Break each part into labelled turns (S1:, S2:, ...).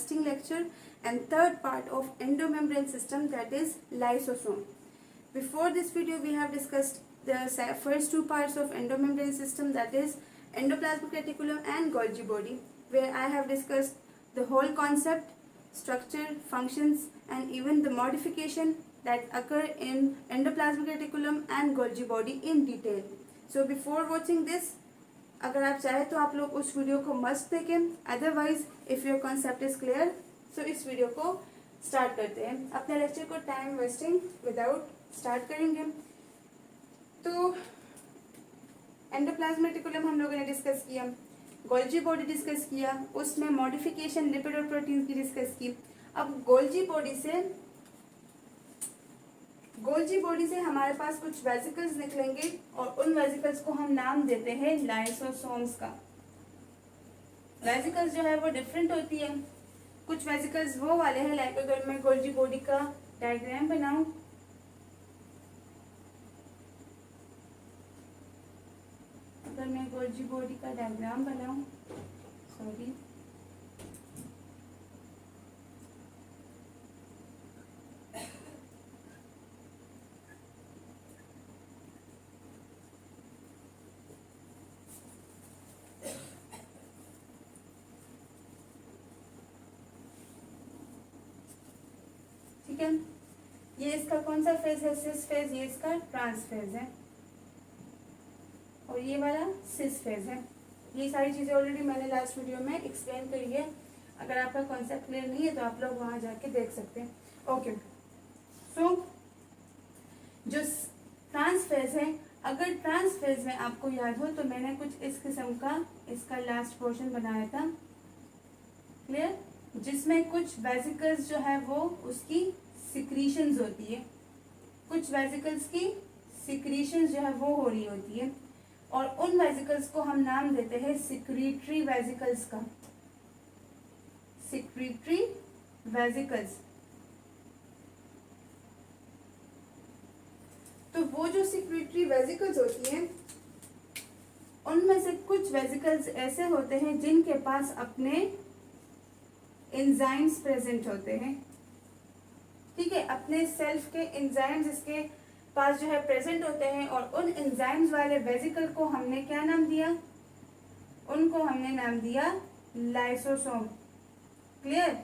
S1: interesting lecture and third part of endomembrane system, that is lysosome. Before this video we have discussed the first two parts of endomembrane system, that is endoplasmic reticulum and Golgi body, where I have discussed the whole concept, structure, functions and even the modification that occur in endoplasmic reticulum and Golgi body in detail. So before watching this, अगर आप चाहे तो आप लोग उस video को must देखें, otherwise if your concept is clear so इस वीडियो को स्टार्ट करते हैं। अपने लेक्चर को टाइम वेस्टिंग विदाउट स्टार्ट करेंगे। तो एंडोप्लाज्मिक रेटिकुलम हम लोगों ने डिस्कस किया, गोल्जी बॉडी डिस्कस किया, उसमें मॉडिफिकेशन लिपिड और प्रोटीन की डिस्कस की। अब गोल्जी बॉडी से हमारे पास कुछ वेसिकल्स निकलेंगे और उन वेसिकल्स को हम नाम देते हैं लाइसोसोम्स का। वेसिकल्स जो है वो डिफरेंट होती है। कुछ वेसिकल्स वो वाले हैं, लाइक अगर मैं गोल्जी बॉडी का डायग्राम बनाऊं, सॉरी ठीक है। ये इसका कौन सा फेज है? सिस फेज। ये इसका ट्रांस फेज है और ये वाला सिस फेज है। ये सारी चीजें ऑलरेडी मैंने लास्ट वीडियो में एक्सप्लेन करी है। अगर आपका कॉन्सेप्ट क्लियर नहीं है तो आप लोग वहां जाके देख सकते हैं। ओके, सो जो ट्रांस फेज है, अगर ट्रांस फेज में आपको याद हो तो मैंने कुछ इस किस्म का इसका लास्ट पोर्शन बनाया था, क्लियर, जिसमें कुछ वेसिकल्स जो है वो उसकी सिक्रीशंस होती है, कुछ वेसिकल्स की सिक्रीशंस जो है वो हो रही होती है और उन वेसिकल्स को हम नाम देते हैं सिक्रीटरी वेसिकल्स का। Secretory vesicles. तो वो जो सिक्रीटरी वेसिकल्स होती हैं उनमें से कुछ वेसिकल्स ऐसे होते हैं जिनके पास अपने एंजाइम्स प्रेजेंट होते हैं, ठीक है, अपने सेल्फ के एंजाइम्स इसके पास जो है प्रेजेंट होते हैं और उन एंजाइम्स वाले वेसिकल को हमने क्या नाम दिया? उनको हमने नाम दिया लाइसोसोम। क्लियर?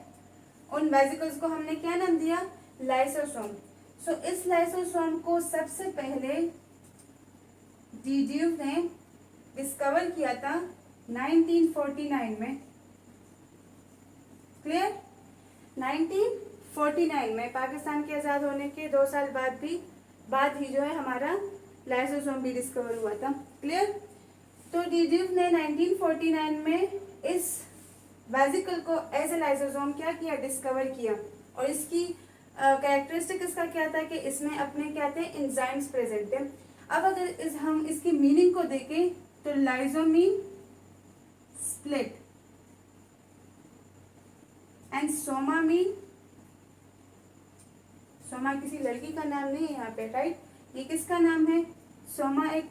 S1: उन वेसिकल्स को हमने क्या नाम दिया? लाइसोसोम। सो इस लाइसोसोम को सबसे पहले डीड्यूव ने डिस्कवर किया था 1949 में। क्लियर? 1949 में, पाकिस्तान के आज़ाद होने के 2 साल बाद ही जो है हमारा लाइसोसोम भी डिस्कवर हुआ था। क्लियर? तो डीड्यूव ने 1949 में इस वेसिकल को एज ए लाइसोसोम क्या किया? डिस्कवर किया। और इसकी कैरेक्टरिस्टिक इसका क्या था कि इसमें अपने क्या थे? एंजाइम्स प्रेजेंट थे। अब अगर हम इसकी मीनिंग को देखें तो lyso mean split and Soma mean, Soma किसी लड़की का नाम नहीं है यहाँ पे, राइट? ये किसका नाम है? सोमा एक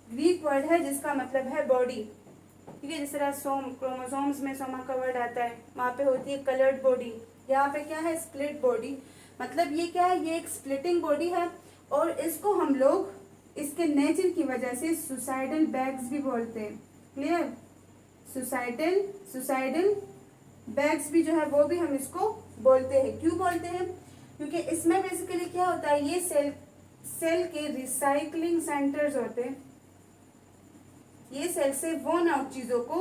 S1: ग्रीक वर्ड है जिसका मतलब है बॉडी, ठीक है। जिस तरह सोम, क्रोमोसोम्स में सोमा का वर्ड आता है, वहां पे होती है कलर्ड बॉडी, यहाँ पे क्या है? Split body. मतलब ये क्या है? ये एक स्प्लिटिंग बॉडी है और इसको हम लोग इसके नेचर की वजह से सुसाइडल बैग्स भी बोलते हैं। क्लियर? सुसाइडल बैग्स भी जो है वो भी हम इसको बोलते हैं। क्यों बोलते हैं? क्योंकि इसमें बेसिकली क्या होता है? ये सेल के रिसाइकलिंग सेंटर्स होते हैं। ये सेल से वोन आउट चीजों को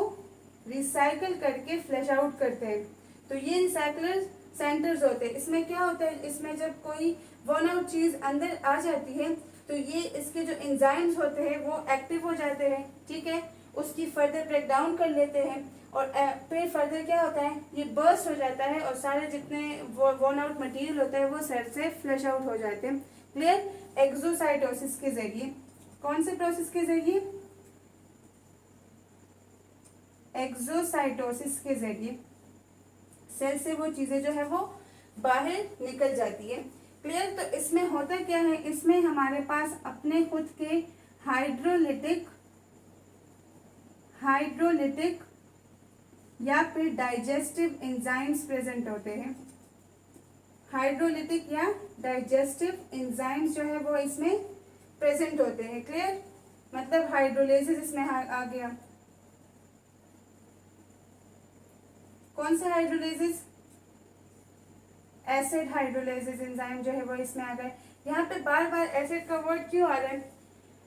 S1: रिसाइकल करके फ्लैश आउट करते हैं। तो ये रिसाइकलर सेंटर्स होते हैं। इसमें क्या होता है? इसमें जब कोई वोन आउट चीज अंदर आ जाती है तो ये इसके जो एंजाइम्स होते हैं वो एक्टिव हो जाते हैं, ठीक है, उसकी फर्दर ब्रेक डाउन कर लेते हैं और फिर फर्दर क्या होता है? ये बर्स्ट हो जाता है और सारे जितने वोन आउट मटेरियल होता है वो सेल से फ्लैश आउट हो जाते हैं। क्लियर? एक्सोसाइटोसिस के जरिए। कौन से प्रोसेस के जरिए? एक्सोसाइटोसिस के जरिए सेल से वो चीजें जो है वो बाहर निकल जाती है। क्लियर? तो इसमें होता क्या है? इसमें हमारे पास अपने खुद के हाइड्रोलिटिक या फिर डाइजेस्टिव एंजाइम्स प्रेजेंट होते हैं। हाइड्रोलिटिक या डाइजेस्टिव एंजाइम्स जो है वो इसमें प्रेजेंट होते हैं। क्लियर, मतलब हाइड्रोलाइसिस इसमें आ गया। कौन सा हाइड्रोलाइसिस? एसिड हाइड्रोलाइसिस एंजाइम जो है वो इसमें आ गए। यहाँ पे बार बार एसिड का वर्ड क्यों आ रहा है?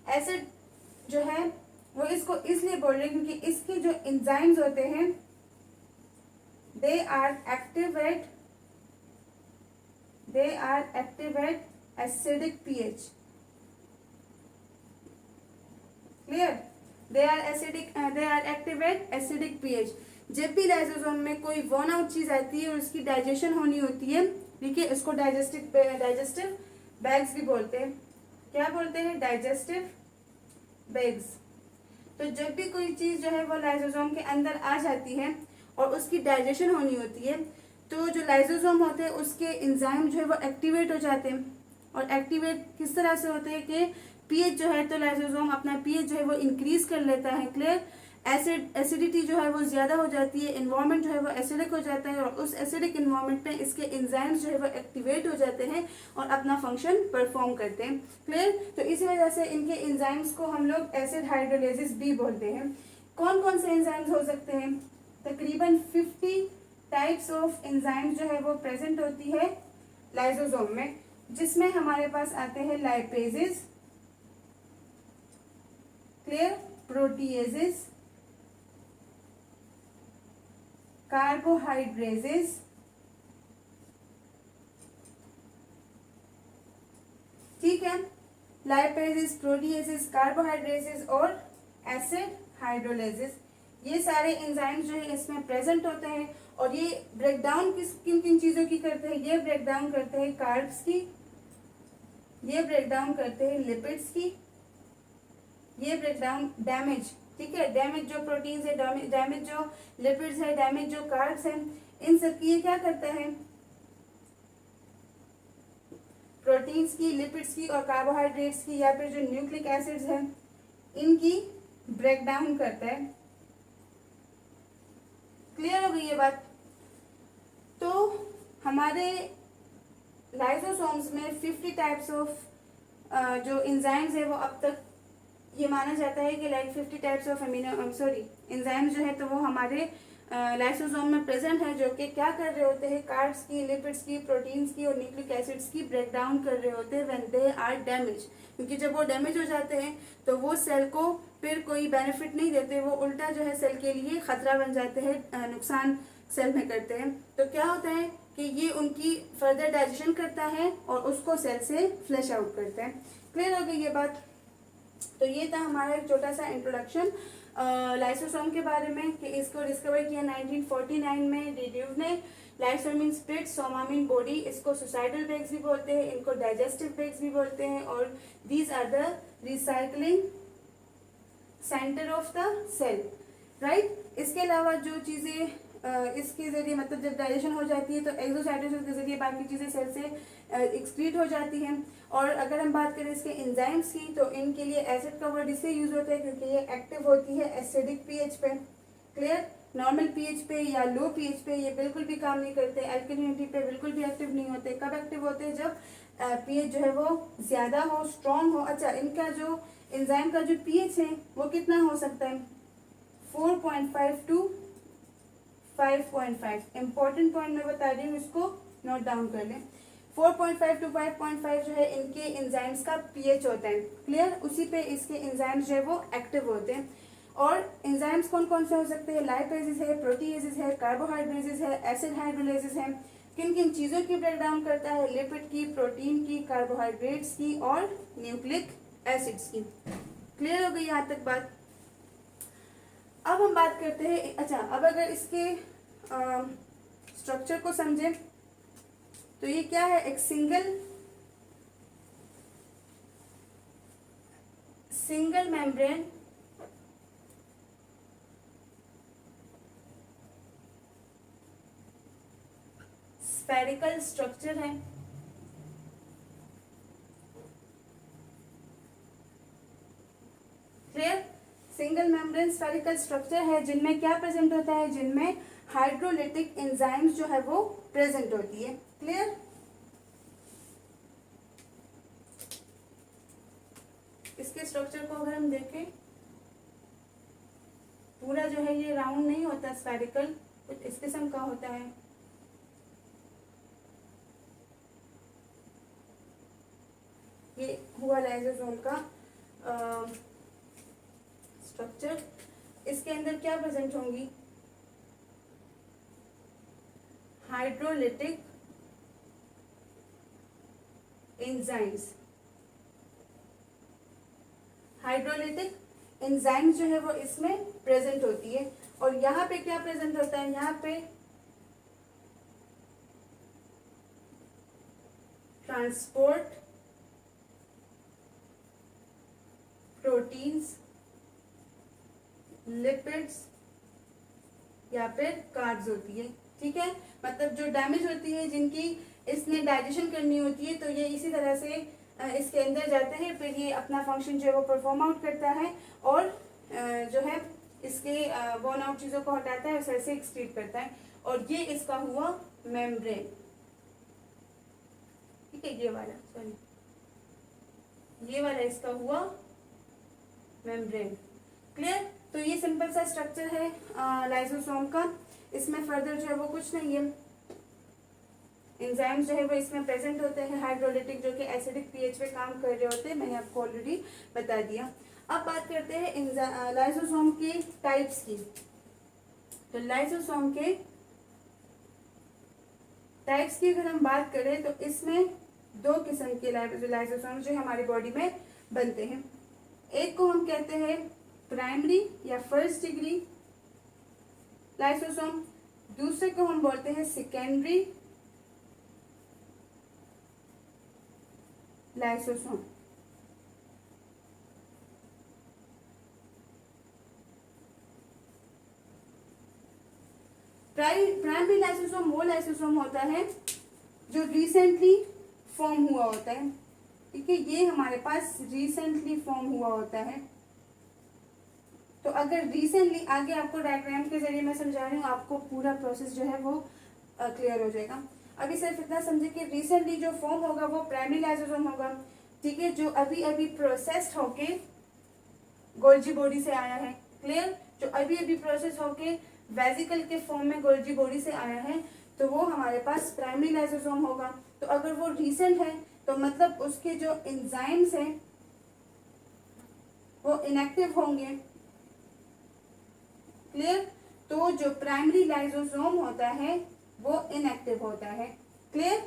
S1: एसिड जो है वो इसको इसलिए बोल रहे हैं क्योंकि इसके जो एंजाइम्स होते हैं they are active at acidic pH. Clear, they are active at acidic pH. जब भी लाइसोसोम में कोई वॉन आउट चीज आती है और उसकी डाइजेशन होनी होती है, देखिए इसको डाइजेस्टिव बैग्स भी बोलते हैं। क्या बोलते हैं? Digestive bags. तो जब भी कोई चीज जो है वो लाइसोसोम के अंदर आ जाती है और उसकी डाइजेशन होनी होती है, तो जो लाइसोसोम होते हैं उसके एंजाइम जो है वो एक्टिवेट हो जाते हैं। और एक्टिवेट किस तरह से होते हैं कि पीएच जो है, तो लाइसोसोम अपना पीएच जो है वो इंक्रीज कर लेता है। क्लियर, एसिडिटी जो है वो ज्यादा हो जाती है, एनवायरनमेंट जो है वो एसिडिक हो जाता है और उस एसिडिक एनवायरनमेंट में इसके एंजाइम्स जो है वो एक्टिवेट हो जाते हैं और अपना फंक्शन परफॉर्म करते हैं। क्लियर, तो इसी वजह से इनके एंजाइम्स को हम लोग एसिड हाइड्रोलाइसिस भी बोलते हैं। कौन कौन से एंजाइम्स हो सकते हैं? तकरीबन 50 टाइप्स ऑफ एंजाइम्स जो है वो प्रेजेंट होती है लाइसोसोम में, जिसमें हमारे पास आते हैं लाइपेजेस, क्लियर, प्रोटीएजेस, कार्बोहाइड्रेजेस, ठीक है, लाइपेजेस, प्रोटीएजेस, कार्बोहाइड्रेजेस और एसिड हाइड्रोलाइसिस, ये सारे एंजाइम्स जो है इसमें प्रेजेंट होते हैं। और ये ब्रेकडाउन किन किन चीजों की करते हैं? ये ब्रेकडाउन करते हैं कार्ब्स की, ये ब्रेकडाउन करते हैं लिपिड्स की, ये ब्रेकडाउन डैमेज, ठीक है, डैमेज जो प्रोटीन्स है, डैमेज जो लिपिड्स है, डैमेज जो कार्ब्स हैं, इन सब की ये क्या करता है? प्रोटीन्स की, लिपिड्स की और कार्बोहाइड्रेट्स की या फिर जो न्यूक्लिक एसिड्स हैं इनकी ब्रेकडाउन करता है। क्लियर हो गई ये बात? तो हमारे लाइसोसोम्स में 50 टाइप्स ऑफ जो एंजाइम्स है वो अब तक ये माना जाता है कि लाइक 50 टाइप्स ऑफ एंजाइम्स जो है तो वो हमारे लाइसोसोम में प्रेजेंट है, जो कि क्या कर रहे होते हैं? कार्ब्स की, लिपिड्स की, प्रोटीन्स की और न्यूक्लिक एसिड्स की ब्रेकडाउन कर रहे होते हैं व्हेन दे आर डैमेज। क्योंकि जब वो डैमेज हो जाते हैं तो वो सेल को फिर कोई बेनिफिट नहीं देते, वो उल्टा जो है सेल के लिए खतरा बन जाते हैं, नुकसान सेल में करते हैं। तो क्या होता है कि ये उनकी फर्दर डाइजेशन करता है और उसको सेल से फ्लैश आउट करता है। क्लियर हो गई ये बात? तो ये था हमारा एक छोटा सा इंट्रोडक्शन लाइसोसोम के बारे में, कि इसको डिस्कवर किया 1949 में डिड्यूव ने। Lysosome mean split, Soma mean body, इसको सुसाइडल बैग्स भी बोलते हैं, इनको डाइजेस्टिव बैग्स भी बोलते हैं, और these are the recycling centre of the cell, right. इसके अलावा जो चीजें इसके जरिए, मतलब जब डाइजेशन हो जाती है तो एक्सोसाइटोसिस के जरिए बाकी चीजें सेल से एक्सक्रीट हो जाती हैं। और अगर हम बात करें इसके एंजाइम्स की, तो इनके लिए एसिड का वर्ड इससे यूज होता है क्योंकि ये एक्टिव होती है एसिडिक पीएच पे। क्लियर, नॉर्मल पीएच पे या लो पीएच पे ये बिल्कुल भी काम नहीं करते, एल्कलिनिटी पे बिल्कुल भी एक्टिव नहीं होते। कब एक्टिव होते हैं? जब पीएच जो है वो ज्यादा हो, स्ट्रॉन्ग हो। अच्छा, इनका जो एंजाइम का जो पीएच है वो कितना हो सकता है? 4.5 टू 5.5। इंपॉर्टेंट पॉइंट मैं बता रही हूँ, इसको नोट डाउन कर लें। 4.5 टू 5.5 जो है इनके एंजाइम्स का पीएच होता है। क्लियर, उसी पे इसके एंजाइम्स जो है वो एक्टिव होते हैं। और एंजाइम्स कौन कौन से हो सकते हैं? लाइपेजेस है, प्रोटीएजेस है, कार्बोहाइड्रेजेस है, एसिड हाइड्रोलाइसिस है। किन किन चीजों की ब्रेकडाउन करता है? लिपिड की, प्रोटीन की, कार्बोहाइड्रेट्स की और न्यूक्लिक एसिड्स की। क्लियर हो गई यहाँ तक बात? अब हम बात करते हैं, अच्छा, अब अगर इसके स्ट्रक्चर को समझें तो ये क्या है? एक सिंगल मेम्ब्रेन स्फेरिकल स्ट्रक्चर है। Clear, single membrane spherical structure है जिनमें क्या प्रेजेंट होता है, जिनमें हाइड्रोलिटिक एंजाइम्स जो है वो प्रेजेंट होती है। क्लियर? इसके स्ट्रक्चर को अगर हम देखें, पूरा जो है ये राउंड नहीं होता, स्फेरिकल कुछ इस किस्म का होता है। ये हुआ लाइसोसोम का स्ट्रक्चर। इसके अंदर क्या प्रेजेंट होंगी, हाइड्रोलिटिक एंजाइम्स। हाइड्रोलिटिक एंजाइम्स जो है वो इसमें प्रेजेंट होती है। और यहाँ पे क्या प्रेजेंट होता है, यहाँ पे ट्रांसपोर्ट प्रोटीन्स, लिपिड्स या फिर कार्ब्स होती है। ठीक है, मतलब जो डैमेज होती है, जिनकी इसने डाइजेशन करनी होती है, तो ये इसी तरह से इसके अंदर जाते हैं, फिर ये अपना फंक्शन जो है वो परफॉर्म आउट करता है और जो है इसके बोन आउट चीज़ों को हटाता है और सेल से एक्सक्रीट करता है। और ये इसका हुआ मेम्ब्रेन। ठीक है, ये वाला सॉरी, ये वाला इसका हुआ मेम्ब्रेन। क्लियर? तो ये सिंपल सा स्ट्रक्चर है लाइसोसोम का। इसमें फर्दर जो है वो कुछ नहीं है। एंजाइम्स जो है वो इसमें प्रेजेंट होते हैं हाइड्रोलिटिक, जो कि एसिडिक पीएच पे काम कर रहे होते हैं, मैंने आपको ऑलरेडी बता दिया। अब बात करते हैं लाइसोसोम के टाइप्स की। तो लाइसोसोम के टाइप्स की अगर हम बात करें तो इसमें दो किस्म के लाइसोसोम जो हमारी बॉडी में बनते हैं। एक को हम कहते हैं प्राइमरी या फर्स्ट डिग्री लाइसोसोम, दूसरे को हम बोलते हैं सेकेंडरी लाइसोसोम। प्राइमरी लाइसोसोम वो लाइसोसोम होता है जो रिसेंटली फॉर्म हुआ होता है। ठीक है, ये हमारे पास रिसेंटली फॉर्म हुआ होता है। तो अगर रिसेंटली, आगे आपको डायग्राम के जरिए मैं समझा रही हूँ, आपको पूरा प्रोसेस जो है वो क्लियर हो जाएगा। अभी सिर्फ इतना समझे कि रिसेंटली जो फॉर्म होगा वो प्राइमरी लाइसोसोम होगा। ठीक है, जो अभी अभी प्रोसेस्ड होके गोल्जी बॉडी से आया है। क्लियर? जो अभी अभी प्रोसेस होके वेसिकल के फॉर्म में गोल्जी बॉडी से आया है, तो वो हमारे पास प्राइमरी लाइसोसोम होगा। तो अगर वो रिसेंट है तो मतलब उसके जो एंजाइम्स हैं वो इनएक्टिव होंगे। क्लियर? तो जो प्राइमरी लाइसोसोम होता है वो इनएक्टिव होता है। क्लियर?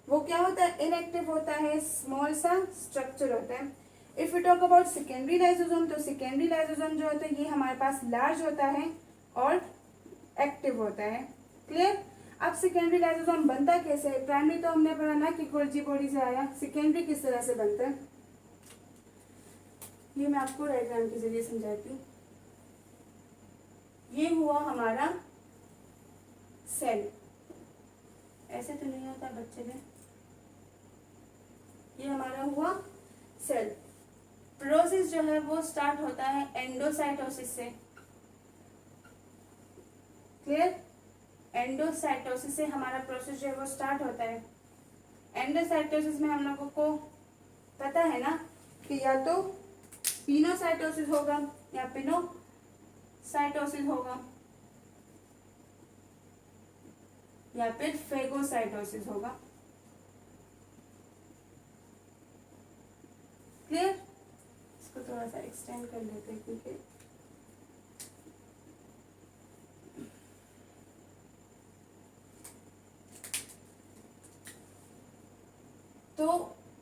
S1: वो क्या होता है, इनएक्टिव होता है, स्मॉल सा स्ट्रक्चर होता है। If you talk about secondary lysosome, तो सेकेंडरी लाइसोसोम जो होता है ये हमारे पास लार्ज होता है और एक्टिव होता है। क्लियर? अब सेकेंडरी लाइसोसोम बनता कैसे है? प्राइमरी तो हमने पढ़ा ना कि गोल्जी बॉडी से आया, सेकेंडरी किस तरह से बनता है ये मैं आपको डायग्राम के जरिए समझाती हूँ। ये हुआ हमारा सेल, ऐसे तो नहीं होता बच्चे में, ये हमारा हुआ सेल। प्रोसेस जो है वो स्टार्ट होता है एंडोसाइटोसिस से। क्लियर? एंडोसाइटोसिस से हमारा प्रोसेस जो है वो स्टार्ट होता है। एंडोसाइटोसिस में हम लोगों को पता है ना कि या तो पिनोसाइटोसिस होगा या पिनोसाइटोसिस होगा या फिर फेगोसाइटोसिस होगा। क्लियर? इसको थोड़ा सा एक्सटेंड कर लेते हैं क्योंकि तो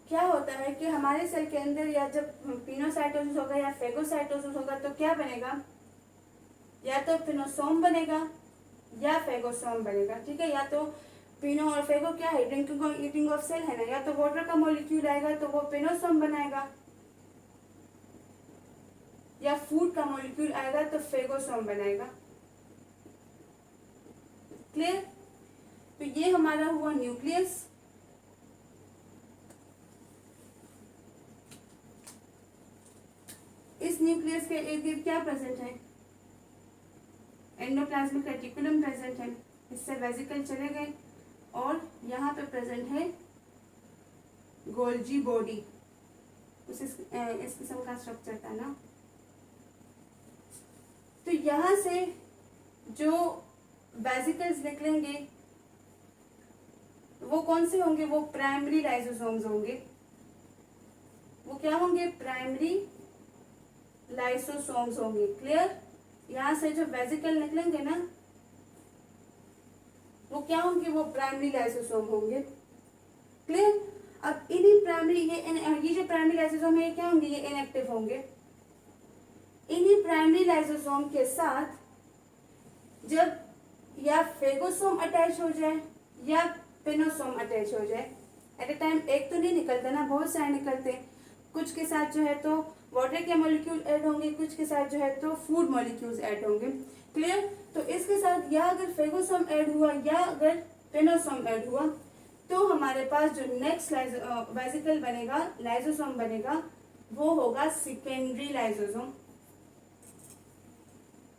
S1: क्या होता है कि हमारे सेल के अंदर या जब पिनोसाइटोसिस होगा या फेगोसाइटोसिस होगा तो क्या बनेगा, या तो पिनोसोम बनेगा या फेगोसोम बनेगा। ठीक है, या तो पिनो और फेगो क्या है, ड्रिंकिंग ऑफ सेल है ना, या तो वाटर का मॉलिक्यूल आएगा तो वो पिनोसोम बनाएगा, या फूड का मॉलिक्यूल आएगा तो फेगोसोम बनाएगा। क्लियर? तो ये हमारा हुआ न्यूक्लियस। इस न्यूक्लियस न्यूक्लियस के इर्द गिर्द क्या प्रेजेंट है? एंडोप्लाज्मिक रेटिकुलम प्रेजेंट है, इससे वेसिकल चले गए और यहाँ पे प्रेजेंट है गोल्जी बॉडी, इस किस्म का स्ट्रक्चर था ना। तो यहाँ से जो वेसिकल्स निकलेंगे वो कौन से होंगे? वो प्राइमरी लाइसोसोम्स होंगे। वो क्या होंगे? प्राइमरी लाइसोसोम्स होंगे। क्लियर? यहाँ से जो वेसिकल निकलेंगे ना वो क्या होंगे? वो प्राइमरी लाइसोसोम होंगे। क्लियर? अब इन्हीं प्राइमरी ये जो प्राइमरी लाइसोसोम है ये क्या होंगे? ये इनएक्टिव होंगे। इन्हीं प्राइमरी लाइसोसोम के साथ जब या फेगोसोम अटैच हो जाए या पिनोसोम अटैच हो जाए, एट ए टाइम एक तो नहीं निकलता ना, बहुत सारे निकलते हैं। कुछ के साथ जो है तो वाटर के मॉलिक्यूल ऐड होंगे, कुछ के साथ जो है तो फूड मॉलिक्यूल्स ऐड होंगे। क्लियर? तो इसके साथ या अगर फेगोसोम ऐड हुआ या अगर पिनोसोम ऐड हुआ तो हमारे पास जो नेक्स्ट वेसिकल बनेगा, लाइसोसोम बनेगा, वो होगा सेकेंडरी लाइसोसोम।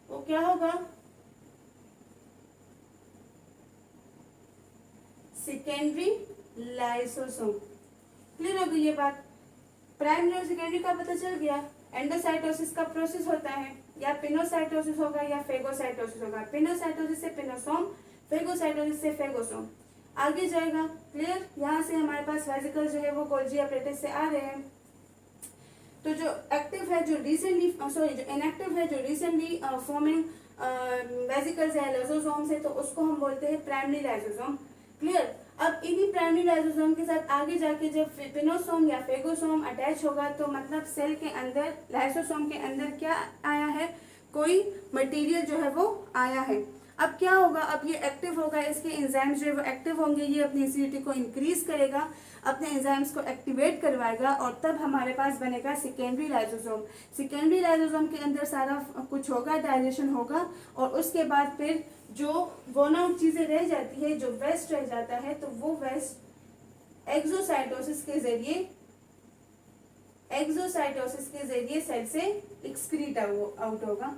S1: वो क्या होगा? Secondary lysosome. क्लियर हो गई ये बात? प्राइमरी और सेकेंडरी का पता चल गया। एंडोसाइटोसिस का प्रोसेस होता है, या पिनोसाइटोसिस होगा या फेगोसाइटोसिस होगा। पिनोसाइटोसिस से पिनोसोम, फेगोसाइटोसिस से फेगोसोम। आगे जाएगा। क्लियर? यहाँ से हमारे पास वेसिकल जो है वो गोल्जी एपरेटस से आ रहे हैं। तो जो एक्टिव है, जो रिसेंटली जो इनएक्टिव है, जो रिसेंटली फॉर्मिंग वेसिकल्स है, लाइसोसोम्स है, तो उसको हम बोलते हैं प्राइमरी लाइसोसोम। क्लियर? अब इन्हीं प्राइमरी लाइसोसोम के साथ आगे जाके जब पिनोसोम या फेगोसोम अटैच होगा तो मतलब सेल के अंदर, लाइसोसोम के अंदर क्या आया है? कोई मटेरियल जो है वो आया है। अब क्या होगा? अब ये एक्टिव होगा, इसके एंजाइम्स जो है वो एक्टिव होंगे, ये अपनी एसिडिटी को इंक्रीज करेगा, अपने एंजाइम्स को एक्टिवेट करवाएगा और तब हमारे पास बनेगा सेकेंडरी लाइसोसोम। सेकेंडरी लाइसोसोम के अंदर सारा कुछ होगा, डाइजेशन होगा और उसके बाद फिर जो बोन आउट चीजें रह जाती है, जो वेस्ट रह जाता है, तो वो वेस्ट एक्सोसाइटोसिस के जरिए सेल से एक्सक्रीट आउट होगा,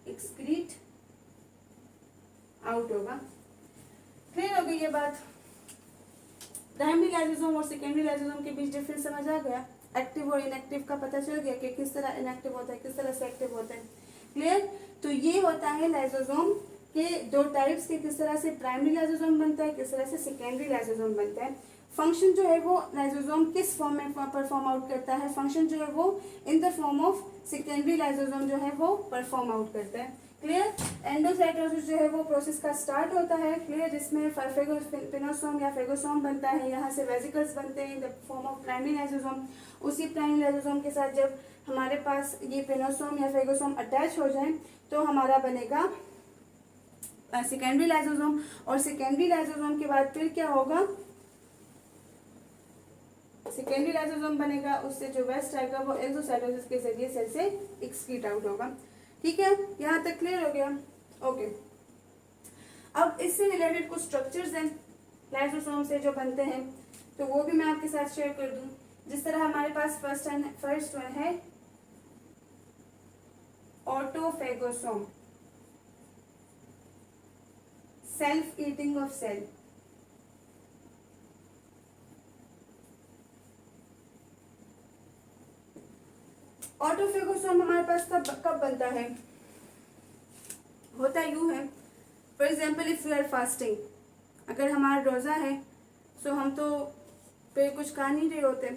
S1: एक्सक्रीट आउट होगा। क्लियर हो गई ये बात? प्राइमरी लाइसोसोम और सेकेंडरी लाइसोसोम के बीच डिफरेंस समझ आ गया। एक्टिव और इनएक्टिव का पता चल गया कि किस तरह इनएक्टिव होता है, किस तरह से एक्टिव होता है। क्लियर? तो ये होता है लाइसोसोम के दो टाइप्स के, किस तरह से प्राइमरी लाइसोसोम बनता है, किस तरह से सेकेंडरी लाइसोसोम बनता है। फंक्शन जो है वो लाइसोसोम किस फॉर्म में परफॉर्म आउट करता है? फंक्शन जो है वो in the form of secondary lysosome जो है वो परफॉर्म आउट करता है। क्लियर? एंडोसाइटोसिस जो है वो प्रोसेस का स्टार्ट होता है। क्लियर? जिसमें पिनोसोम या फेगोसोम बनता है, यहाँ से वेसिकल्स बनते हैं in the form of primary lysosome. उसी प्राइमरी लाइसोसोम के साथ जब हमारे पास ये पिनोसोम या फेगोसोम अटैच हो जाए तो हमारा बनेगा सेकेंडरी लाइसोसोम। और सेकेंडरी लाइसोसोम के बाद फिर क्या होगा? सेकेंडरी लाइसोसोम बनेगा, उससे जो वेस्ट आएगा वो एक्सोसाइटोसिस के जरिए सेल से एक्सक्रीट आउट होगा। ठीक है? यहाँ तक क्लियर हो गया? ओके। अब इससे रिलेटेड कुछ स्ट्रक्चर्स हैं लाइसोसोम से जो बनते हैं, तो वो भी मैं आपके साथ शेयर कर दूं। जिस तरह हमारे पास फर्स्ट वन है autophagosome, self eating of cell. Autophagosome हमारे पास कब बनता है? होता यूं है, for example if you are fasting, अगर हमारा रोजा है तो हम तो फिर कुछ खा नहीं रहे होते,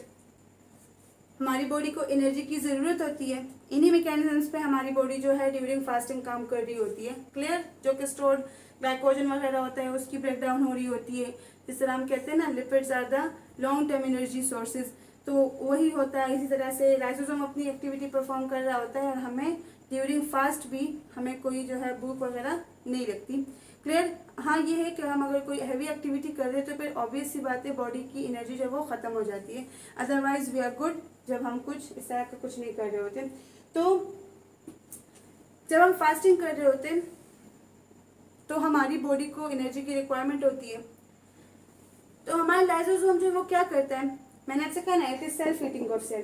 S1: हमारी बॉडी को एनर्जी की ज़रूरत होती है। इन्हीं मैकेनिज्म्स पे हमारी बॉडी जो है ड्यूरिंग फास्टिंग काम कर रही होती है। क्लियर? जो कि स्टोर्ड ग्लाइकोजन वगैरह होता है उसकी ब्रेक डाउन हो रही होती है। जिस तरह हम कहते हैं ना, lipids are the long term energy sources, तो वही होता है। इसी तरह से लाइसोसोम अपनी एक्टिविटी परफॉर्म कर रहा होता है और हमें ड्यूरिंग फास्ट भी हमें कोई जो है भूख वगैरह नहीं लगती। क्लियर? हाँ, ये है कि हम अगर कोई हैवी एक्टिविटी कर रहे हैं तो फिर ऑब्वियस सी बात है बॉडी की एनर्जी जो है वो ख़त्म हो जाती है। अदरवाइज वी आर गुड जब हम कुछ इस तरह का कुछ नहीं कर रहे होते। तो जब हम फास्टिंग कर रहे होते तो हमारी बॉडी को एनर्जी की रिक्वायरमेंट होती है। तो हमारा लाइसोसोम जो है वो क्या करता है? मैंने आपसे कहा ना, it is self eating of cell.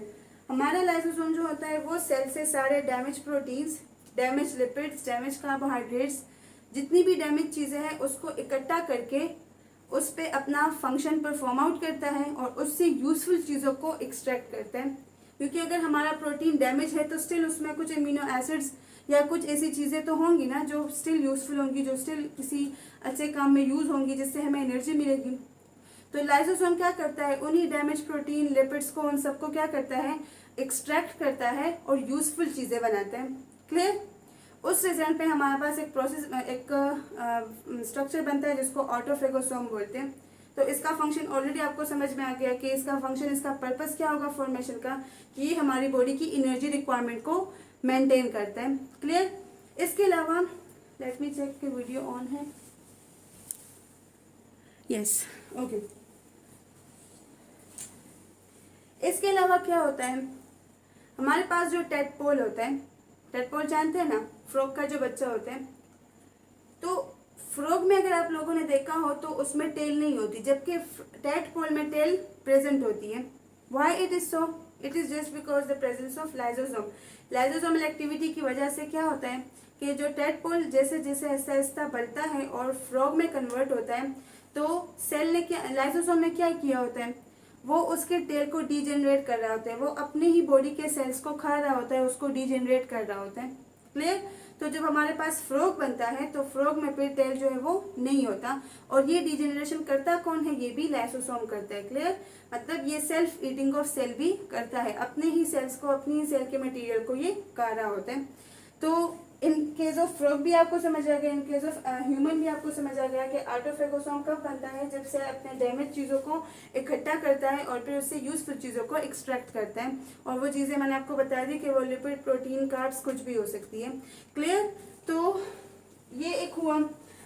S1: हमारा लाइसोसोम जो होता है वो सेल से सारे damage proteins, damage lipids, damage carbohydrates, जितनी भी डैमेज चीज़ें हैं उसको इकट्ठा करके उस पर अपना फंक्शन परफॉर्म आउट करता है और उससे यूजफुल चीज़ों को एक्सट्रैक्ट करता है। क्योंकि अगर हमारा प्रोटीन डैमेज है तो स्टिल उसमें कुछ अमीनो एसिड्स या कुछ ऐसी चीज़ें तो होंगी ना जो स्टिल यूजफुल होंगी, जो स्टिल किसी अच्छे काम में यूज होंगी, जिससे हमें एनर्जी मिलेगी। तो लाइसोसोम क्या करता है, उन्हीं डैमेज प्रोटीन, लिपिड्स को, उन सबको क्या करता है, एक्सट्रैक्ट करता है और यूजफुल चीज़ें बनाता है। क्लियर? उस रिजल्ट पे हमारे पास एक प्रोसेस, एक स्ट्रक्चर बनता है जिसको ऑटोफेगोसोम बोलते हैं। तो इसका फंक्शन ऑलरेडी आपको समझ में आ गया कि इसका फंक्शन, इसका पर्पस क्या होगा फॉर्मेशन का, कि ये हमारी बॉडी की एनर्जी रिक्वायरमेंट को मेंटेन करता है। क्लियर? इसके अलावा लेट मी चेक कि वीडियो ऑन है। Yes, okay. इसके अलावा क्या होता है, हमारे पास जो टेडपोल होता है, टेडपोल जानते हैं ना, फ्रॉग का जो बच्चा होता है, तो फ्रॉग में अगर आप लोगों ने देखा हो तो उसमें टेल नहीं होती, जबकि टेडपोल में टेल प्रेजेंट होती है। Why it is so? It is just because the presence of lysosome. Lysosomal activity की वजह से क्या होता है कि जो टेडपोल जैसे जैसे आहिस्ता आहिस्ता बढ़ता है और फ्रॉग में कन्वर्ट होता है, तो सेल ने क्या, लाइसोसोम ने क्या किया होता है, वो उसके टेल को डीजेनरेट कर रहा होता है, वो अपने ही बॉडी के सेल्स को खा रहा होता है, उसको डीजेनरेट कर रहा होता है। क्लियर? तो जब हमारे पास फ्रॉग बनता है तो फ्रॉग में फिर टेल जो है वो नहीं होता, और ये डीजेनरेशन करता कौन है, ये भी लाइसोसोम करता है। क्लियर? मतलब ये सेल्फ ईटिंग ऑफ सेल भी करता है, अपने ही सेल्स को, अपनी ही सेल के मटेरियल को ये खा रहा होता है। तो इन केस ऑफ फ्रॉग भी आपको समझ आ गया, इन केस ऑफ ह्यूमन भी आपको समझ आ गया कि ऑटोफेगोसोम कब बनता है, जब सेल अपने डैमेज चीज़ों को इकट्ठा करता है और फिर उससे यूजफुल चीज़ों को एक्सट्रैक्ट करता है। और वो चीज़ें मैंने आपको बता दी कि वो लिपिड, प्रोटीन, कार्ब्स कुछ भी हो सकती है। क्लियर? तो ये एक हुआ।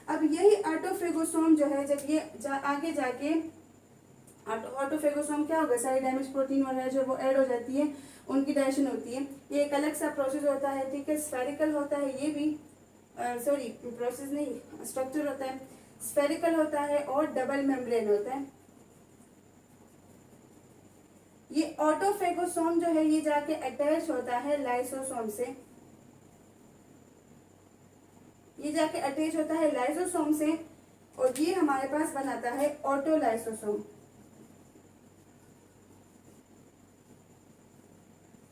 S1: अब यही ऑटोफेगोसोम जो है, जब ये आगे जाके ऑटोफेगोसोम क्या होगा, सारी डैमेज प्रोटीन वगैरह जो वो ऐड हो जाती है, उनकी डाइजेशन होती है। ये एक अलग सा प्रोसेस होता है, ठीक है, स्फेरिकल होता है ये भी, सॉरी प्रोसेस नहीं, स्ट्रक्चर होता है, स्फेरिकल होता है और डबल मेम्ब्रेन होता है। ये ऑटोफेगोसोम जो है ये जाके अटैच होता है लाइसोसोम से, ये जाके अटैच होता है लाइसोसोम से, और ये हमारे पास बनाता है ऑटोलाइसोसोम।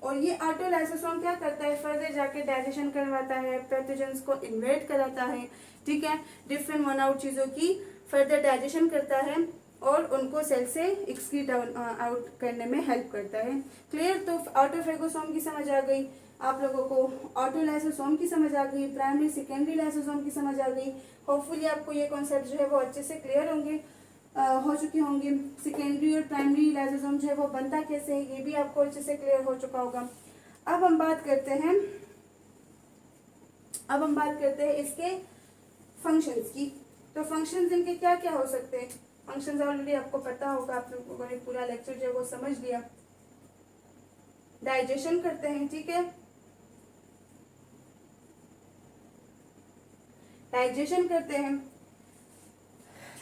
S1: और ये ऑटोलाइसोसोम क्या करता है, फर्दर जाके डाइजेशन करवाता है, पैथोजेंस को इन्वेट कराता है, ठीक है, डिफरेंट वन आउट चीज़ों की फर्दर डाइजेशन करता है और उनको सेल से एक्सक्रीट आउट करने में हेल्प करता है। क्लियर? तो ऑटोफेगोसोम की समझ आ गई आप लोगों को, ऑटोलाइसोसोम की समझ आ गई, प्राइमरी सेकेंडरी लाइसोसोम की समझ आ गई। होपफुली आपको ये कॉन्सेप्ट जो है वो अच्छे से क्लियर होंगे, हो चुके होंगे। सेकेंडरी और प्राइमरी लाइसोसोम जो है वो बनता कैसे है ये भी आपको अच्छे से क्लियर हो चुका होगा। अब हम बात करते हैं, इसके फंक्शंस की। तो फंक्शंस इनके क्या क्या हो सकते हैं, फंक्शंस ऑलरेडी आपको पता होगा, आप लोगों ने पूरा लेक्चर जो है वो समझ लिया। डाइजेशन करते हैं, ठीक है, डाइजेशन करते हैं।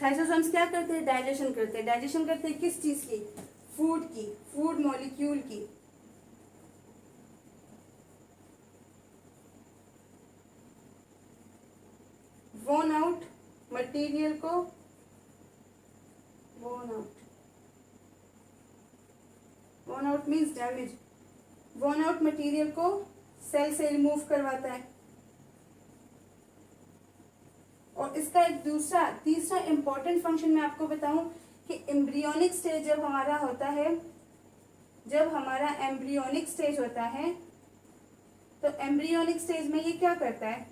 S1: लाइसोसोम्स क्या करते हैं, डाइजेशन करते हैं। डाइजेशन करते हैं किस चीज की, फूड की, फूड मॉलिक्यूल की। वोन आउट मटेरियल को, वोन आउट मीन्स डैमेज, वोन आउट मटेरियल को सेल से रिमूव करवाता है। और इसका एक तीसरा इंपॉर्टेंट फंक्शन मैं आपको बताऊं कि एम्ब्रियोनिक स्टेज जब हमारा होता है, जब हमारा एम्ब्रियोनिक स्टेज होता है, तो एम्ब्रियोनिक स्टेज में ये क्या करता है,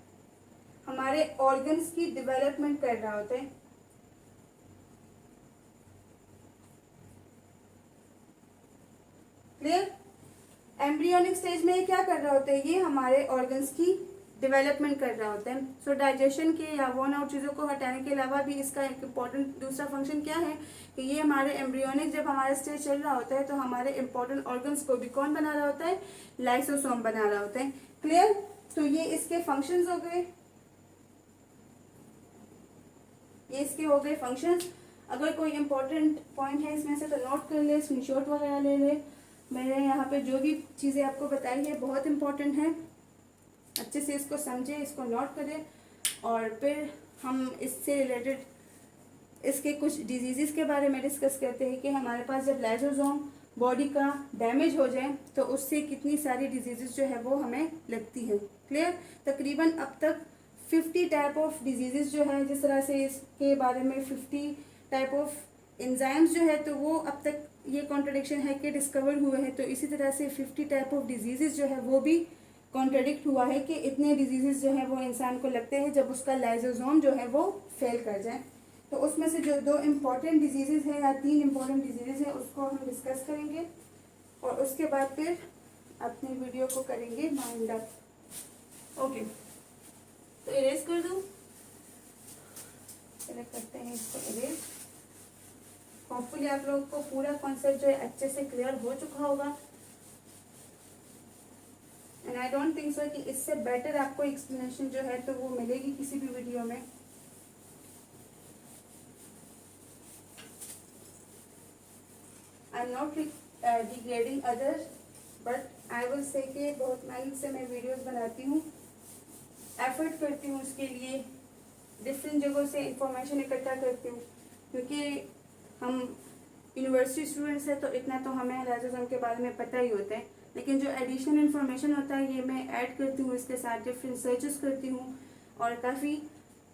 S1: हमारे ऑर्गन्स की डेवलपमेंट कर रहा होता है। क्लियर? एम्ब्रियोनिक स्टेज में ये क्या कर रहा होता है, ये हमारे ऑर्गन्स की डेवलपमेंट कर रहा होता है। सो डाइजेशन के या वोन आउट चीज़ों को हटाने के अलावा भी इसका एक इम्पॉर्टेंट दूसरा फंक्शन क्या है कि ये हमारे एम्ब्रियोनिक, जब हमारा स्टेज चल रहा होता है तो हमारे इंपॉर्टेंट ऑर्गन्स को भी कौन बना रहा होता है, लाइसोसोम बना रहा होता है। क्लियर? तो ये इसके फंक्शंस हो गए, ये इसके हो गए फंक्शंस। अगर कोई इंपॉर्टेंट पॉइंट है इसमें से तो नोट कर ले, स्क्रीनशॉट वगैरह ले ले। मैंने यहाँ पे जो भी चीज़ें आपको बताई है बहुत इम्पोर्टेंट है, अच्छे से इसको समझें, इसको नोट करें, और फिर हम इससे रिलेटेड इसके कुछ डिजीज़ के बारे में डिस्कस करते हैं कि हमारे पास जब लाइसोसोम बॉडी का डैमेज हो जाए तो उससे कितनी सारी डिजीज़ जो है वो हमें लगती है। क्लियर? तकरीबन अब तक 50 टाइप ऑफ डिजीज़ जो है, जिस तरह से इसके बारे में 50 टाइप ऑफ एंजाइम्स जो है, तो वो अब तक ये कॉन्ट्रडिक्शन है कि डिस्कवर हुए हैं, तो इसी तरह से 50 टाइप ऑफ डिजीज़ जो है वो भी कॉन्ट्रडिक्ट हुआ है कि इतने डिजीज़ जो है वो इंसान को लगते हैं जब उसका लाइसोसोम जो है वो फेल कर जाए। तो उसमें से जो 2 इम्पॉर्टेंट डिजीज़ हैं या 3 इम्पॉर्टेंट डिजीज़ हैं उसको हम डिस्कस करेंगे, और उसके बाद फिर अपनी वीडियो को करेंगे माइंड अप। ओके, तो इरेज कर दूँ, चले करते हैं इसको इरेज। होपफुली आप लोगों को पूरा कॉन्सेप्ट जो है अच्छे से क्लियर हो चुका होगा, and I don't think so कि इससे बेटर आपको एक्सप्लेनेशन जो है तो वो मिलेगी किसी भी वीडियो में। I am not degrading others, but I will say कि बहुत मेहनत से मैं वीडियोस बनाती हूँ, एफर्ट करती हूँ उसके लिए, डिफरेंट जगहों से इंफॉर्मेशन इकट्ठा करती हूँ, क्योंकि हम यूनिवर्सिटी स्टूडेंट्स हैं तो इतना तो हमें लाइसोसोम के बारे में पता ही होता है, लेकिन जो एडिशनल इन्फॉर्मेशन होता है ये मैं ऐड करती हूँ, इसके साथ डिफरेंट सर्चेस करती हूँ, और काफ़ी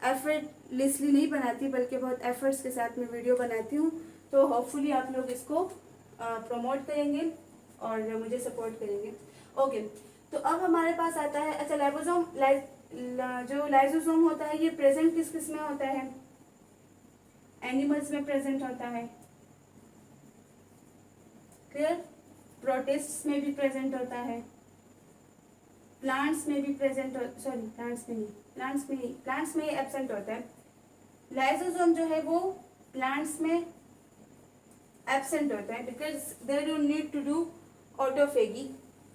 S1: एफर्टलेसली नहीं बनाती बल्कि बहुत एफर्ट्स के साथ मैं वीडियो बनाती हूँ। तो होपफुली आप लोग इसको प्रमोट करेंगे और मुझे सपोर्ट करेंगे। ओके, तो अब हमारे पास आता है, अच्छा लाइसोसोम जो लाइसोसोम होता है ये प्रेजेंट किस किस में होता है? एनिमल्स में प्रेजेंट होता है, क्लियर? प्रोटिस्ट्स में भी प्रेजेंट होता है, प्लांट्स में भी प्रेजेंट सॉरी प्लांट्स में एब्सेंट होता है। लाइसोसोम जो है वो प्लांट्स में एब्सेंट होता है because they don't need to do autophagy.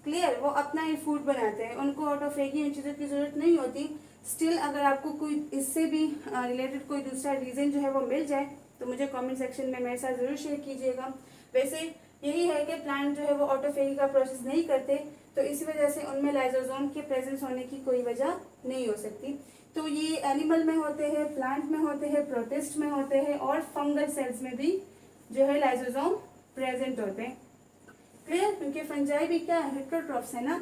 S1: Clear? वो अपना ही फूड बनाते हैं, उनको ऑटोफेगी इन चीज़ों की ज़रूरत नहीं होती। स्टिल अगर आपको कोई इससे भी रिलेटेड कोई दूसरा रीज़न जो है वो मिल जाए तो मुझे कमेंट सेक्शन में मेरे साथ ज़रूर शेयर कीजिएगा। वैसे यही है कि प्लांट जो है वो ऑटोफेगी का प्रोसेस नहीं करते, तो इसी वजह से उनमें लाइसोसोम के प्रेजेंस होने की कोई वजह नहीं हो सकती। तो ये एनिमल में होते हैं, प्लांट में होते हैं, प्रोटिस्ट में होते हैं, और फंगल सेल्स में भी जो है लाइसोसोम प्रेजेंट होते हैं। क्लियर? क्योंकि फंजाई भी क्या है, हेटेरोट्रॉफ्स है ना,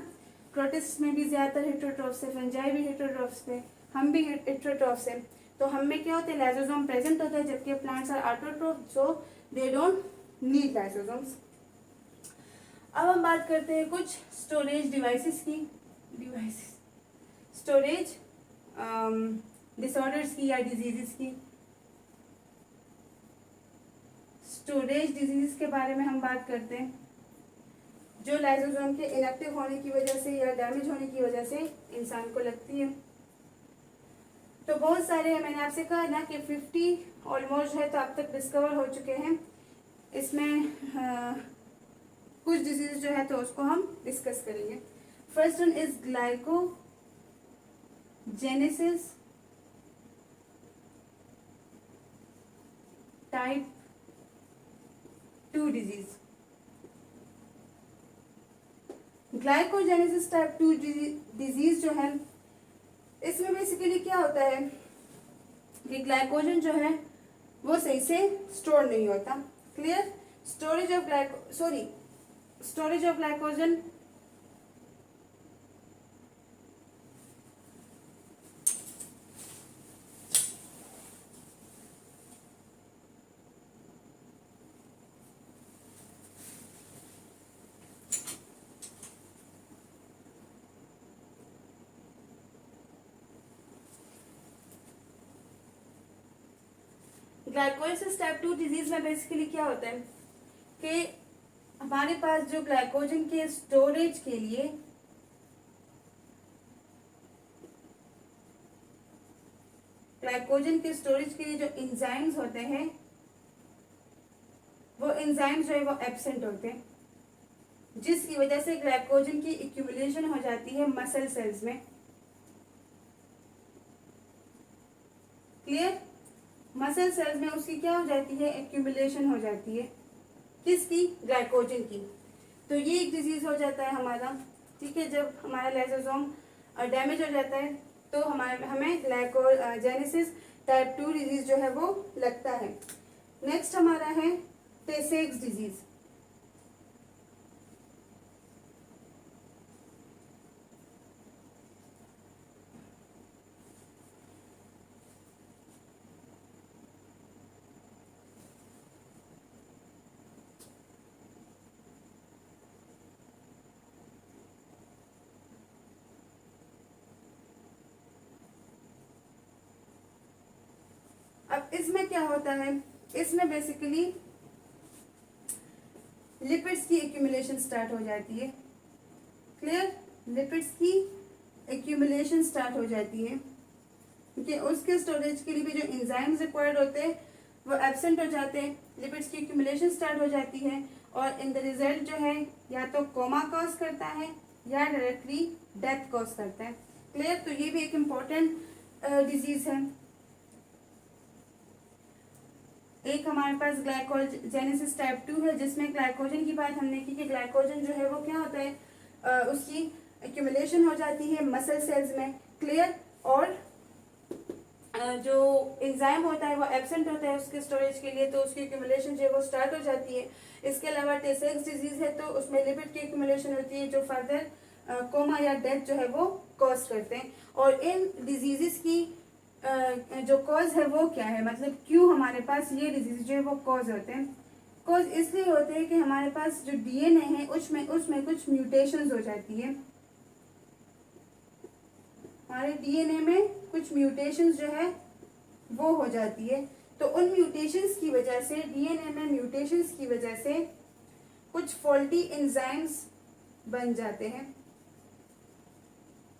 S1: प्रोटिस्ट में भी ज्यादातर हेटेरोट्रॉफ्स है, फंजाई भी हेटेरोट्रॉफ्स है, हम भी हेटेरोट्रॉफ्स है। तो हम में क्या होता है, लाइसोसोम प्रेजेंट होता है, जबकि plants are autotroph, so they don't need lysosomes. अब हम बात करते हैं कुछ स्टोरेज डिवाइसेस की, स्टोरेज डिसऑर्डर्स की या डिजीजेस की। स्टोरेज डिजीज के बारे में हम बात करते हैं जो लाइसोसोम के इनएक्टिव होने की वजह से या डैमेज होने की वजह से इंसान को लगती है। तो बहुत सारे हैं, मैंने आपसे कहा ना कि 50 ऑलमोस्ट है तो अब तक डिस्कवर हो चुके हैं। इसमें कुछ डिजीज जो है तो उसको हम डिस्कस करेंगे। First one is glycogenesis type 2 disease. Glycogenesis type 2 disease जो है, इसमें बेसिकली क्या होता है कि ग्लाइकोजन जो है वो सही से स्टोर नहीं होता। Clear? Storage of glycogen glycolysis type 2 disease में बेसिकली क्या होता है कि हमारे पास जो ग्लाइकोजन के स्टोरेज के लिए जो एंजाइम्स होते हैं वो एंजाइम्स जो है वो एब्सेंट होते हैं, जिसकी वजह से ग्लाइकोजन की एक्यूमुलेशन हो जाती है मसल सेल्स में। क्लियर? मसल सेल्स में उसकी क्या हो जाती है, एक्यूमुलेशन हो जाती है। किसकी? ग्लाइकोजन की। तो ये एक डिजीज हो जाता है हमारा, ठीक है। जब हमारा लाइसोसोम डैमेज हो जाता है तो हमें ग्लाइकोजेनेसिस टाइप 2 डिजीज जो है वो लगता है। नेक्स्ट हमारा है टे सेक्स डिजीज। अब इसमें क्या होता है, इसमें बेसिकली लिपिड्स की एक्यूमुलेशन स्टार्ट हो जाती है। क्लियर, लिपिड्स की एक्यूमुलेशन स्टार्ट हो जाती है, क्योंकि उसके स्टोरेज के लिए भी जो एंजाइम्स रिक्वायर्ड होते हैं वो एब्सेंट हो जाते हैं। लिपिड्स की एक्यूमुलेशन स्टार्ट हो जाती है और इन द रिजल्ट जो है या तो कोमा कॉज करता है या डायरेक्टली डेथ कॉज करता है। क्लियर, तो ये भी एक इम्पोर्टेंट डिजीज है। एक हमारे पास ग्लाइकोजेनेसिस टाइप 2 है, जिसमें ग्लाइकोजन की बात हमने की कि ग्लाइकोजन जो है वो क्या होता है, उसकी एक्यूमुलेशन हो जाती है मसल सेल्स में। क्लियर, और जो एंजाइम होता है वो एब्सेंट होता है उसके स्टोरेज के लिए, तो उसकी एक्यूमुलेशन जो है वो स्टार्ट हो जाती है। इसके अलावा टे सेक्स डिजीज है तो उसमें लिपिड की एक्यूमुलेशन होती है जो फर्दर कोमा या डेथ जो है वो कॉज करते हैं। और इन डिजीजेस की जो कॉज है वो क्या है, मतलब क्यों हमारे पास ये डिजीज जो है वो कॉज होते हैं। कॉज इसलिए होते हैं कि हमारे पास जो डीएनए है उसमें कुछ म्यूटेशंस हो जाती है। हमारे डीएनए में कुछ म्यूटेशंस जो है वो हो जाती है, तो उन म्यूटेशंस की वजह से, डीएनए में म्यूटेशंस की वजह से कुछ फॉल्टी एंजाइम्स बन जाते हैं।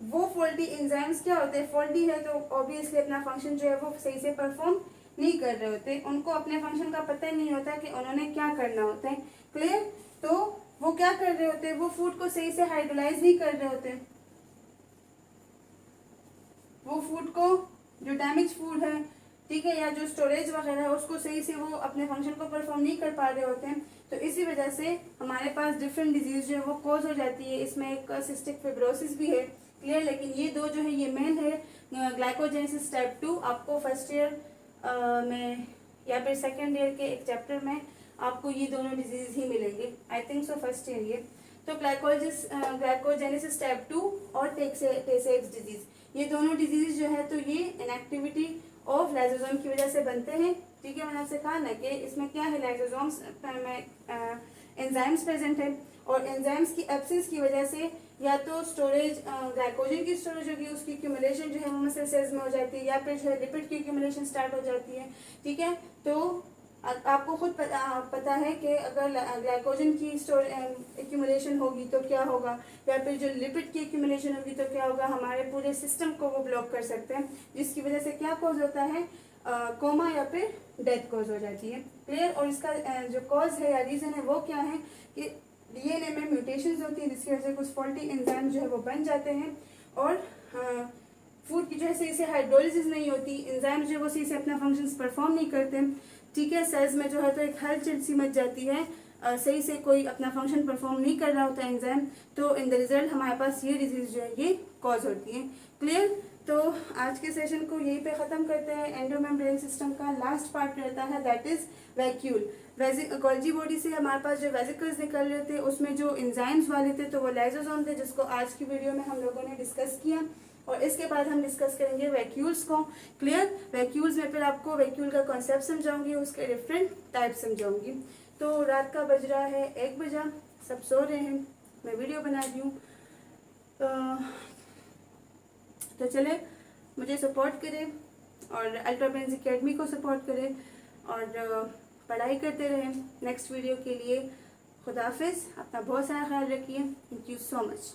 S1: वो फॉल्टी एंजाइम्स क्या होते हैं, फॉल्टी है तो ऑब्वियसली अपना फंक्शन जो है वो सही से परफॉर्म नहीं कर रहे होते, उनको अपने फंक्शन का पता ही नहीं होता कि उन्होंने क्या करना होता है। क्लियर, तो वो क्या कर रहे होते हैं, वो फूड को सही से हाइड्रोलाइज नहीं कर रहे होते। वो फूड को, जो डैमेज फूड है, ठीक है, या जो स्टोरेज वगैरह है उसको सही से वो अपने फंक्शन को परफॉर्म नहीं कर पा रहे होते हैं। तो इसी वजह से हमारे पास डिफरेंट डिजीज जो है वो कॉज हो जाती है। इसमें एक सिस्टिक फिब्रोसिस भी है। क्लियर, लेकिन ये दो जो है ये मेन है। ग्लाइकोजेनेसिस टाइप 2 आपको फर्स्ट ईयर में या फिर सेकेंड ईयर के एक चैप्टर में आपको ये दोनों डिजीज ही मिलेंगे, I think so first year ये। तो ग्लाइकोजेनेसिस टाइप 2 और टे सेक्स डिजीज, ये दोनों डिजीज जो है तो ये इनएक्टिविटी ऑफ लाइसोसोम की वजह से बनते हैं। ठीक है, मैंने आपसे कहा ना कि इसमें क्या है, लाइसोसोम्स में एंजाइम्स प्रेजेंट है और एंजाइम्स की एब्सेंस की वजह से या तो स्टोरेज, ग्लाइकोजन की स्टोरेज होगी, उसकी एक्यूमुलेशन जो है वो मसल सेल्स में हो जाती है, या फिर जो है लिपिड की एक्यूमुलेशन स्टार्ट हो जाती है। ठीक है, तो आपको खुद पता है कि अगर ग्लाइकोजन की एक्यूमुलेशन होगी तो क्या होगा, या फिर जो लिपिड की एक्यूमुलेशन होगी तो क्या होगा, हमारे पूरे सिस्टम को वो ब्लॉक कर सकते हैं, जिसकी वजह से क्या कॉज होता है, कोमा या फिर डेथ कॉज हो जाती है। क्लियर, और इसका जो कॉज है या रीजन है वो क्या है कि डीएनए में म्यूटेशंस होती है, जिसकी वजह से कुछ फॉल्टी एंजाइम जो है वो बन जाते हैं और फूड की जो है सही से हाइड्रोलिसिस नहीं होती, एंजाइम जो है वो सही से अपना फंक्शंस परफॉर्म नहीं करते। ठीक है, सेल्स में जो है तो एक हलचल सी मच जाती है, सही से कोई अपना फंक्शन परफॉर्म नहीं कर रहा होता है एंजाइम, तो इन द रिजल्ट हमारे पास ये डिजीज जो है ये कॉज होती है। क्लियर, तो आज के सेशन को यहीं पे ख़त्म करते हैं। एंडोमेम्ब्रेन सिस्टम का लास्ट पार्ट रहता है that is vacuole. Golgi body से हमारे पास जो वेसिकल्स निकल रहे थे उसमें जो एंजाइम्स वाले थे तो वो लाइसोसोम थे, जिसको आज की वीडियो में हम लोगों ने डिस्कस किया, और इसके बाद हम डिस्कस करेंगे वैक्यूल्स को। क्लियर, वैक्यूल्स में फिर आपको वैक्यूल का कॉन्सेप्ट समझाऊंगी, उसके डिफरेंट टाइप समझाऊंगी। तो रात का बज रहा है 1 बजा, सब सो रहे हैं, मैं वीडियो बना रही हूँ। तो चले, मुझे सपोर्ट करें और अल्ट्रा ब्रेन्स एकेडमी को सपोर्ट करें और पढ़ाई करते रहें। नेक्स्ट वीडियो के लिए खुदा हाफिज़, अपना बहुत सारा ख्याल रखिए। Thank you so much.